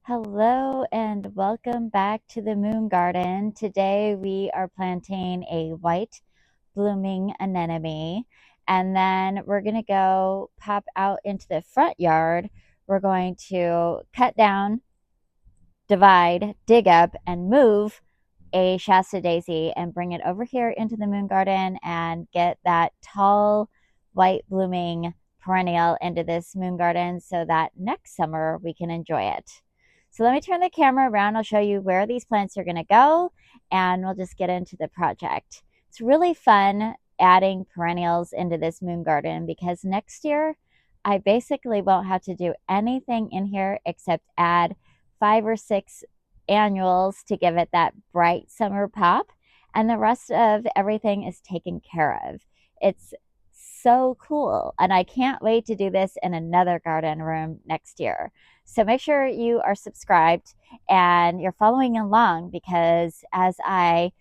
Hello and welcome back to the Moon Garden. Today we are planting a white blooming anemone, and then we're going to go pop out into the front yard. We're going to cut down, divide, dig up, and move a Shasta daisy and bring it over here into the Moon Garden and get that tall white blooming perennial into this Moon Garden so that next summer we can enjoy it. So let me turn the camera around. I'll show you where these plants are going to go and we'll just get into the project. It's really fun adding perennials into this Moon Garden because next year I basically won't have to do anything in here except add 5 or 6 annuals to give it that bright summer pop, and the rest of everything is taken care of. It's so cool, and I can't wait to do this in another garden room next year. So make sure you are subscribed and you're following along, because as I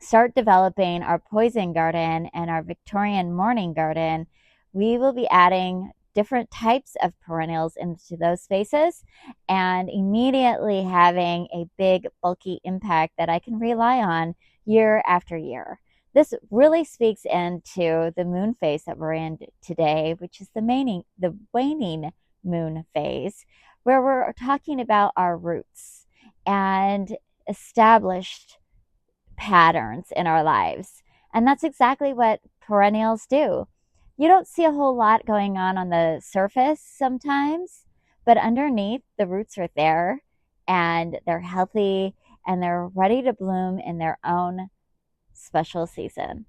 start developing our poison garden and our Victorian morning garden, we will be adding different types of perennials into those spaces and immediately having a big bulky impact that I can rely on year after year. This really speaks into the moon phase that we're in today, which is the waning moon phase, where we're talking about our roots and established patterns in our lives. And that's exactly what perennials do. You don't see a whole lot going on the surface sometimes, but underneath, the roots are there and they're healthy and they're ready to bloom in their own special season.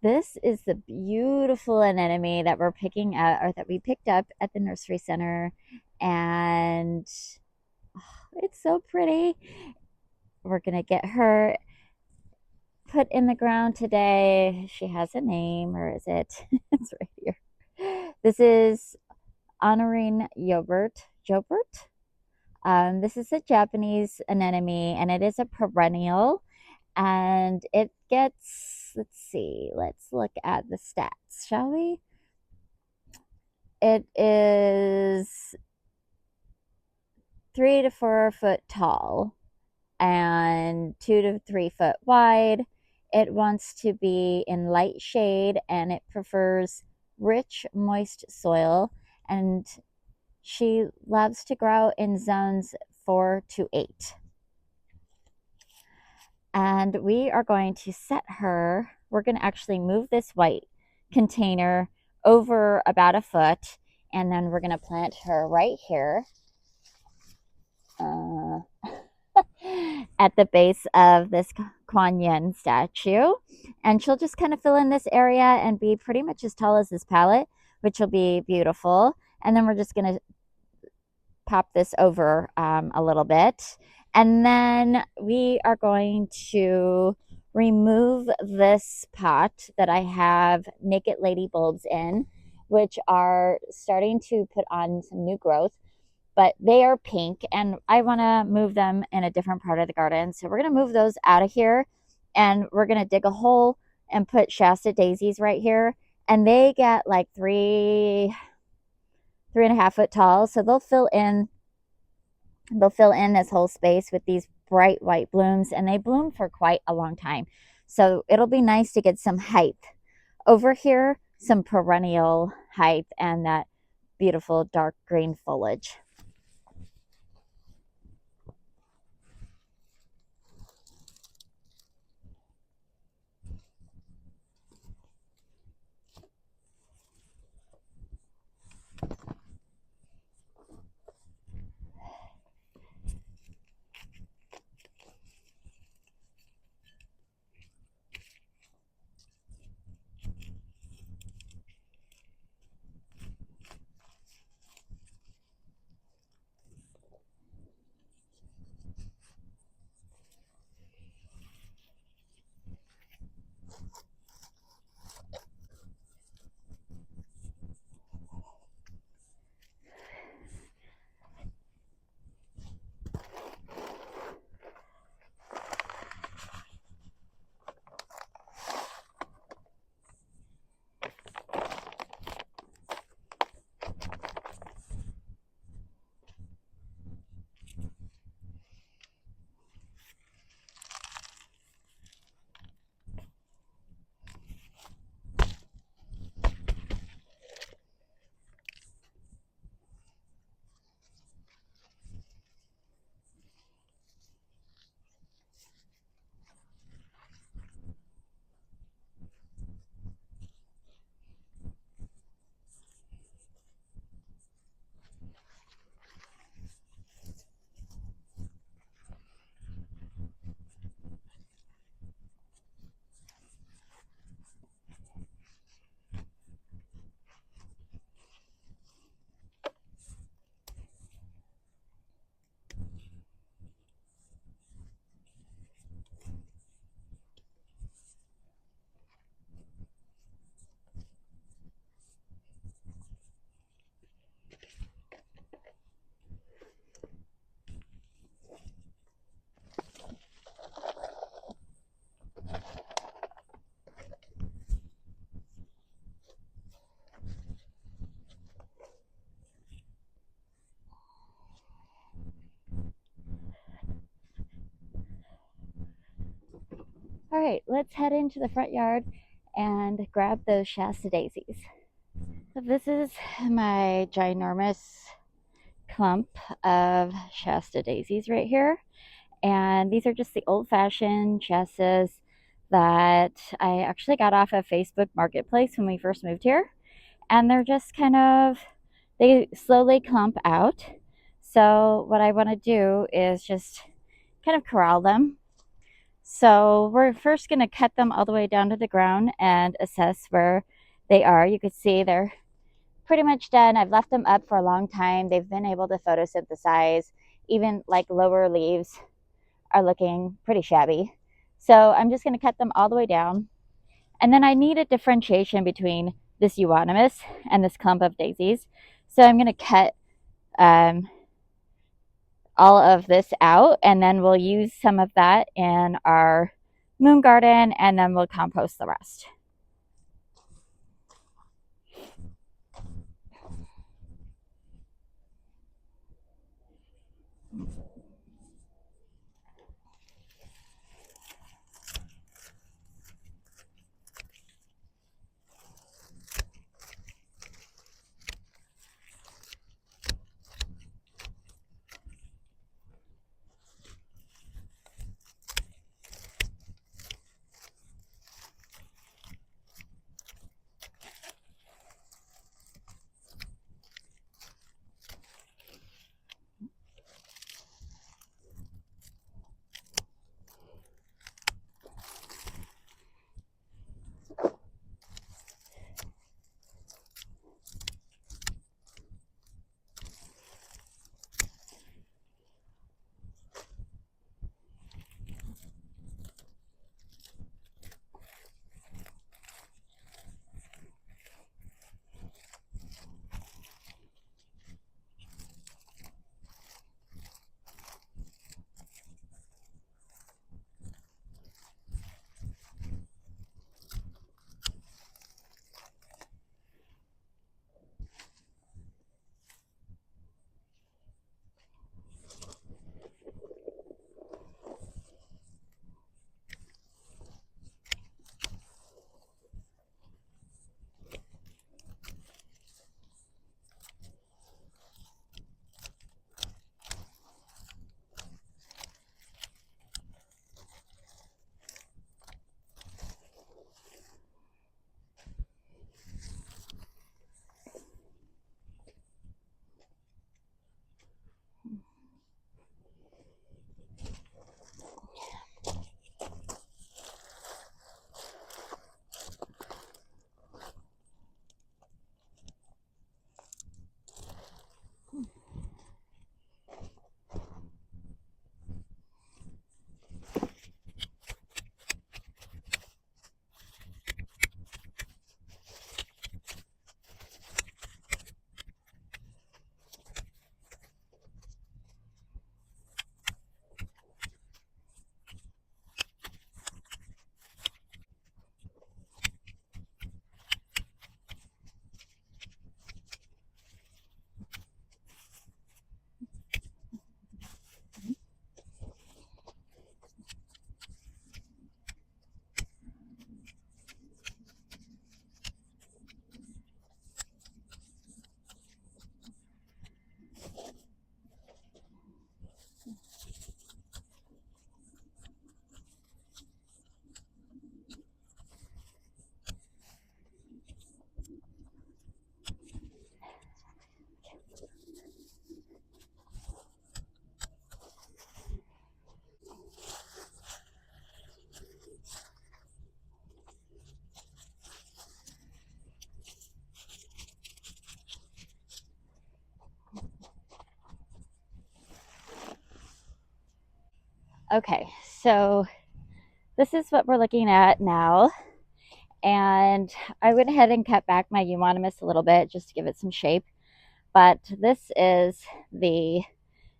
This is the beautiful anemone that we're picking up, or that we picked up at the nursery center, and it's so pretty. We're gonna get her put in the ground today. She has a name, or is it? It's right here. This is honoring Jobert. This is a Japanese anemone, and it is a perennial, and it gets, let's look at the stats, shall we? It is 3 to 4 foot tall and 2 to 3 foot wide. It wants to be in light shade and it prefers rich, moist soil. And she loves to grow in zones 4 to 8. And we are going to set her, we're going to actually move this white container over about a foot, and then we're going to plant her right here. At the base of this Kuan Yin statue, and she'll just kind of fill in this area and be pretty much as tall as this palette, which will be beautiful. And then we're just going to pop this over a little bit, and then we are going to remove this pot that I have naked lady bulbs in, which are starting to put on some new growth, but they are pink and I want to move them in a different part of the garden. So we're going to move those out of here, and we're going to dig a hole and put Shasta daisies right here. And they get like 3.5 foot tall. So they'll fill in this whole space with these bright white blooms, and they bloom for quite a long time. So it'll be nice to get some height over here, some perennial height, and that beautiful dark green foliage. All right, let's head into the front yard and grab those Shasta Daisies. So this is my ginormous clump of Shasta Daisies right here. And these are just the old-fashioned Shastas that I actually got off of Facebook Marketplace when we first moved here. And they're just kind of, they slowly clump out. So what I want to do is just kind of corral them. So we're first going to cut them all the way down to the ground and assess where they are. You can see they're pretty much done. I've left them up for a long time. They've been able to photosynthesize. Even like lower leaves are looking pretty shabby. So I'm just going to cut them all the way down. And then I need a differentiation between this euonymus and this clump of daisies. So I'm going to cut all of this out, and then we'll use some of that in our moon garden, and then we'll compost the rest. Okay, so this is what we're looking at now. And I went ahead and cut back my euonymus a little bit just to give it some shape. But this is the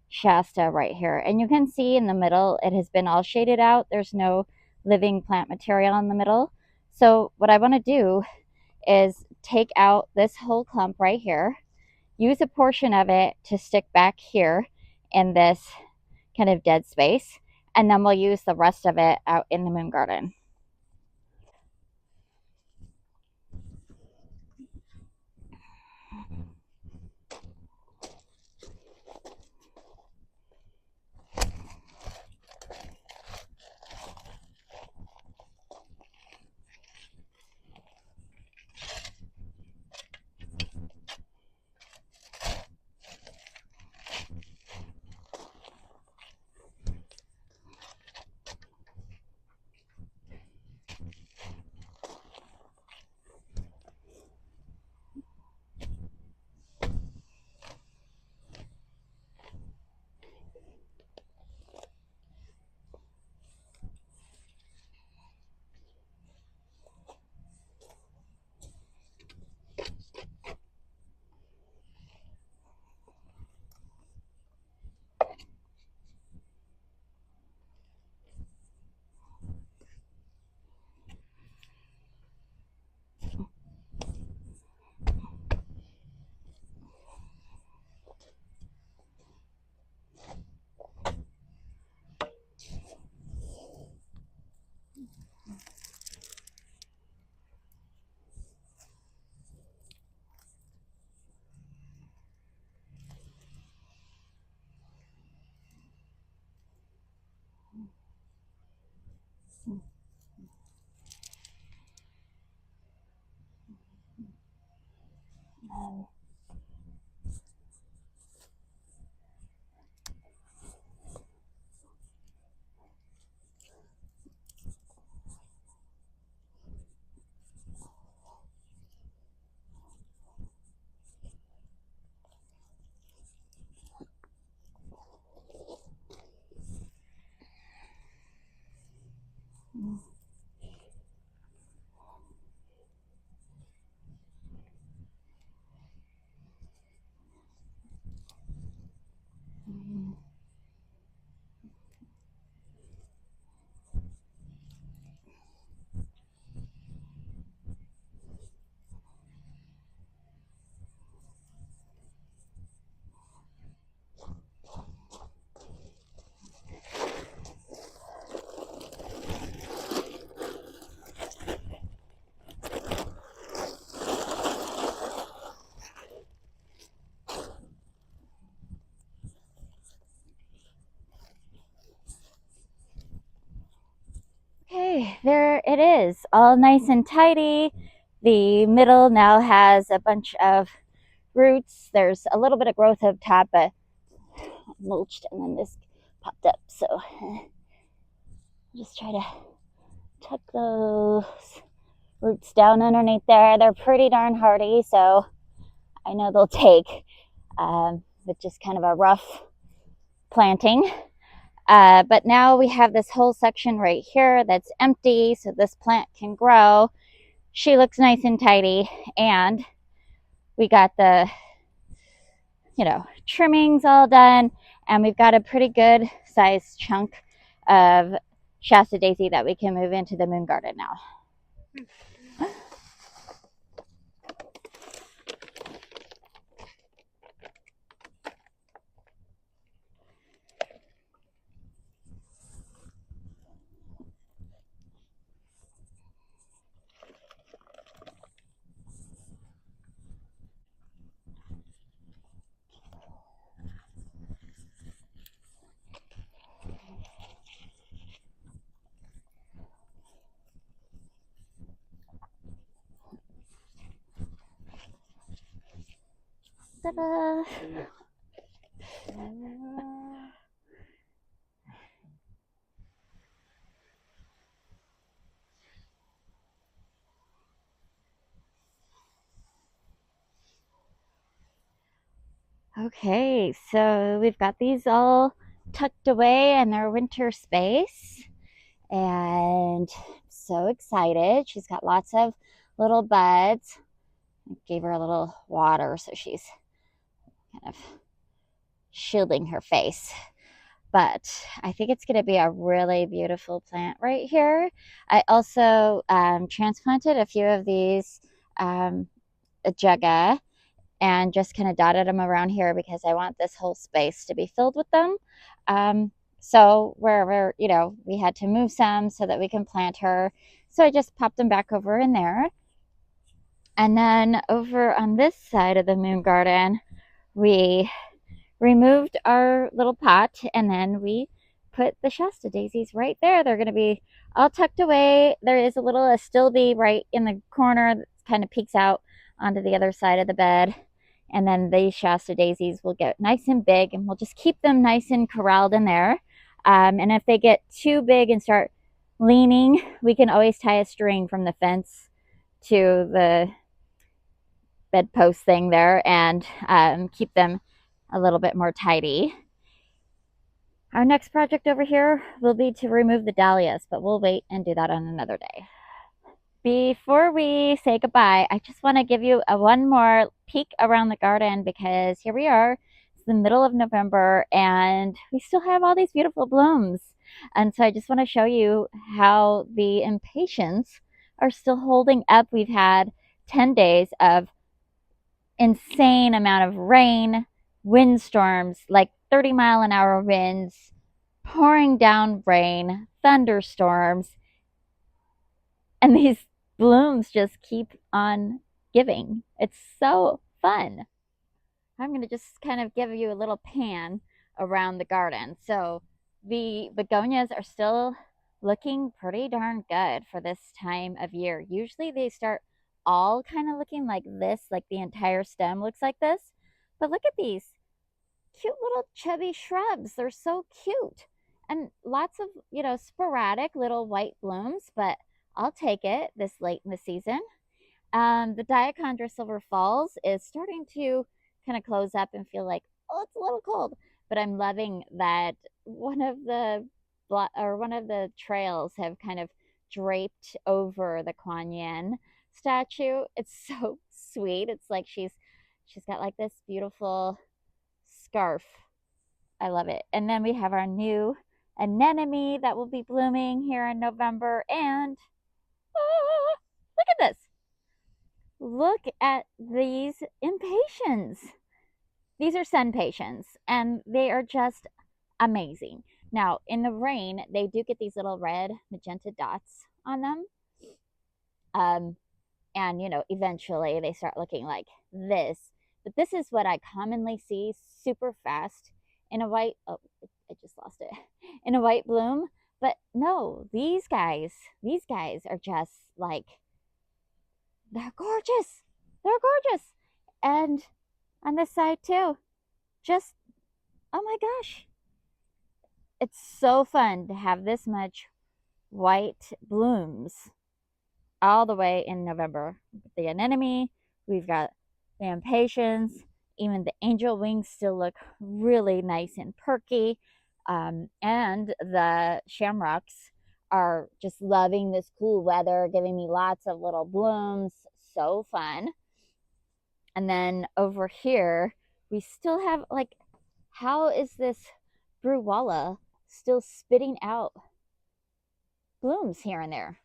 Shasta right here. And you can see in the middle, it has been all shaded out. There's no living plant material in the middle. So what I want to do is take out this whole clump right here, use a portion of it to stick back here in this kind of dead space, and then we'll use the rest of it out in the moon garden. there it is, all nice and tidy. The middle now has a bunch of roots. There's a little bit of growth up top, but mulched, and then this popped up. So just try to tuck those roots down underneath there. They're pretty darn hardy, so I know they'll take, but just kind of a rough planting. But now we have this whole section right here that's empty, so this plant can grow. She looks nice and tidy, and we got the, trimmings all done, and we've got a pretty good sized chunk of Shasta Daisy that we can move into the moon garden now. Ta-da! Okay, so we've got these all tucked away in their winter space, and I'm so excited. She's got lots of little buds. I gave her a little water, so she's kind of shielding her face. But I think it's going to be a really beautiful plant right here. I also transplanted a few of these Jugga, and just kind of dotted them around here because I want this whole space to be filled with them. So wherever, we had to move some so that we can plant her. So I just popped them back over in there. And then over on this side of the moon garden, we removed our little pot, and then we put the Shasta daisies right there. They're going to be all tucked away. There is a little astilbe right in the corner that kind of peeks out onto the other side of the bed. And then these Shasta daisies will get nice and big, and we'll just keep them nice and corralled in there. And if they get too big and start leaning, we can always tie a string from the fence to the bedpost thing there and keep them a little bit more tidy. Our next project over here will be to remove the dahlias, but we'll wait and do that on another day. Before we say goodbye, I just want to give you one more peek around the garden, because here we are. It's the middle of November and we still have all these beautiful blooms. And so I just want to show you how the impatiens are still holding up. We've had 10 days of insane amount of rain, windstorms, like 30-mile-an-hour winds, pouring down rain, thunderstorms, and these blooms just keep on giving. It's so fun. I'm going to just kind of give you a little pan around the garden. So the begonias are still looking pretty darn good for this time of year. Usually they start all kind of looking like this, like the entire stem looks like this. But look at these cute little chubby shrubs. They're so cute. And lots of, sporadic little white blooms, but I'll take it this late in the season. The Diachondra Silver Falls is starting to kind of close up and feel like, oh, it's a little cold. But I'm loving that one of the trails have kind of draped over the Kuan Yin statue. It's so sweet. It's like she's got like this beautiful scarf. I love it. And then we have our new anemone that will be blooming here in November. And look at this. Look at these impatiens. These are sun patiens, and they are just amazing. Now, in the rain, they do get these little red magenta dots on them. And, eventually they start looking like this. But this is what I commonly see super fast in a white, oh, I just lost it, in a white bloom. But no, these guys are just like, they're gorgeous. They're gorgeous. And on this side too, just, oh my gosh. It's so fun to have this much white blooms all the way in November. The anemone, we've got the impatiens, even the angel wings still look really nice and perky. And the shamrocks are just loving this cool weather, giving me lots of little blooms. So fun. And then over here, we still have like, how is this Bruwalla still spitting out blooms here and there?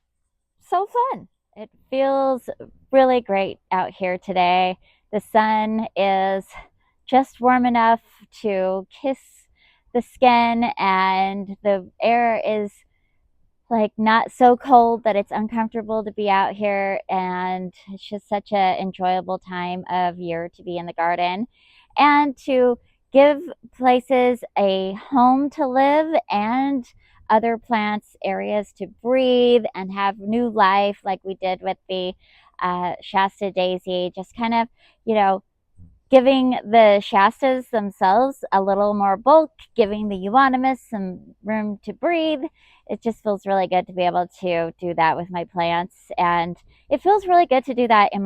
So fun. It feels really great out here today. The sun is just warm enough to kiss the skin, and the air is like not so cold that it's uncomfortable to be out here, and it's just such an enjoyable time of year to be in the garden and to give places a home to live and other plants areas to breathe and have new life, like we did with the Shasta daisy. Just kind of, you know, giving the Shastas themselves a little more bulk, giving the euonymus some room to breathe. It just feels really good to be able to do that with my plants, and it feels really good to do that in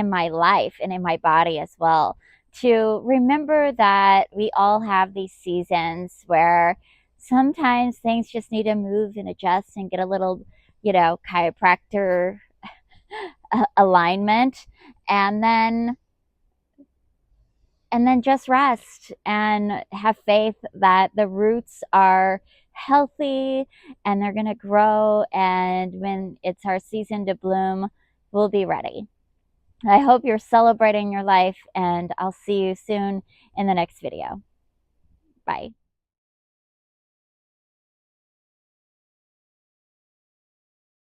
my life and in my body as well. To remember that we all have these seasons where sometimes things just need to move and adjust and get a little, chiropractor alignment, and then just rest and have faith that the roots are healthy and they're going to grow, and when it's our season to bloom, we'll be ready. I hope you're celebrating your life, and I'll see you soon in the next video. Bye.